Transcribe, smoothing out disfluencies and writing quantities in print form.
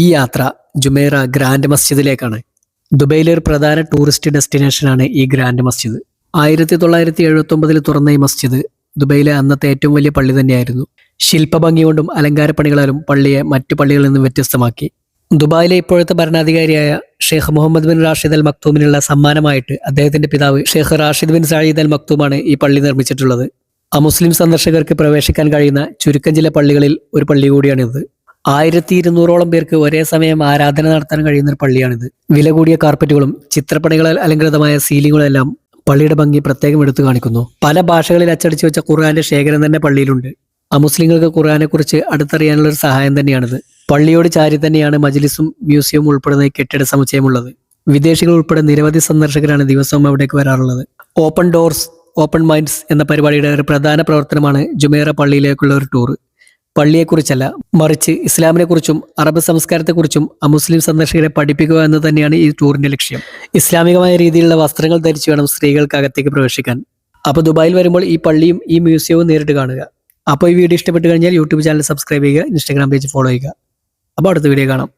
ഈ യാത്ര Jumeirah grand മസ്ജിദിലേക്കാണ്. ദുബൈയിലെ ഒരു പ്രധാന ടൂറിസ്റ്റ് ഡെസ്റ്റിനേഷനാണ് ഈ ഗ്രാൻഡ് മസ്ജിദ്. 1979 തുറന്ന ഈ മസ്ജിദ് ദുബൈയിലെ അന്നത്തെ ഏറ്റവും വലിയ പള്ളി തന്നെയായിരുന്നു. ശില്പഭംഗി കൊണ്ടും അലങ്കാരപ്പണികളാലും പള്ളിയെ മറ്റു പള്ളികളിൽ നിന്നും വ്യത്യസ്തമാക്കി. ദുബായിലെ ഇപ്പോഴത്തെ ഭരണാധികാരിയായ ഷെയ്ഖ് മുഹമ്മദ് ബിൻ റാഷിദ് അൽ മക്തൂമിനുള്ള സമ്മാനമായിട്ട് അദ്ദേഹത്തിന്റെ പിതാവ് ഷെയ്ഖ് റാഷിദ് ബിൻ സഈദ് അൽ മക്തൂമാണ് ഈ പള്ളി നിർമ്മിച്ചിട്ടുള്ളത്. അമുസ്ലിം സന്ദർശകർക്ക് പ്രവേശിക്കാൻ കഴിയുന്ന ചുരുക്കം ചില പള്ളികളിൽ ഒരു പള്ളി കൂടിയാണിത്. 1200ഓളം പേർക്ക് ഒരേ സമയം ആരാധന നടത്താൻ കഴിയുന്ന ഒരു പള്ളിയാണിത്. വില കൂടിയ കാർപ്പറ്റുകളും ചിത്രപ്പണികളാൽ അലങ്കൃതമായ സീലിങ്ങുകളും എല്ലാം പള്ളിയുടെ ഭംഗി പ്രത്യേകം എടുത്തു കാണിക്കുന്നു. പല ഭാഷകളിൽ അച്ചടിച്ചു വെച്ച ഖുർആന്റെ ശേഖരം തന്നെ പള്ളിയിലുണ്ട്. അമുസ്ലിങ്ങൾക്ക് ഖുർആനെ കുറിച്ച് അടുത്തറിയാനുള്ള ഒരു സഹായം തന്നെയാണിത്. പള്ളിയോട് ചാരി തന്നെയാണ് മജ്ലിസും മ്യൂസിയവും ഉൾപ്പെടുന്ന ഈ കെട്ടിട സമുച്ചയമുള്ളത്. വിദേശികൾ ഉൾപ്പെടെ നിരവധി സന്ദർശകരാണ് ദിവസവും അവിടേക്ക് വരാറുള്ളത്. ഓപ്പൺ ഡോർസ് ഓപ്പൺ മൈൻഡ്സ് എന്ന പരിപാടിയുടെ ഒരു പ്രധാന പ്രവർത്തനമാണ് ജുമൈറ പള്ളിയിലേക്കുള്ള ഒരു ടൂർ. പള്ളിയെക്കുറിച്ചല്ല, മറിച്ച് ഇസ്ലാമിനെ കുറിച്ചും അറബ് സംസ്കാരത്തെക്കുറിച്ചും അമുസ്ലിം സന്ദർശകരെ പഠിപ്പിക്കുക എന്ന് തന്നെയാണ് ഈ ടൂറിന്റെ ലക്ഷ്യം. ഇസ്ലാമികമായ രീതിയിലുള്ള വസ്ത്രങ്ങൾ ധരിച്ചു വേണം സ്ത്രീകൾക്ക് അകത്തേക്ക് പ്രവേശിക്കാൻ. അപ്പോൾ ദുബായിൽ വരുമ്പോൾ ഈ പള്ളിയും ഈ മ്യൂസിയവും നേരിട്ട് കാണുക. അപ്പോൾ ഈ വീഡിയോ ഇഷ്ടപ്പെട്ട് കഴിഞ്ഞാൽ യൂട്യൂബ് ചാനൽ സബ്സ്ക്രൈബ് ചെയ്യുക, ഇൻസ്റ്റാഗ്രാം പേജ് ഫോളോ ചെയ്യുക. അപ്പോൾ അടുത്ത വീഡിയോ കാണാം.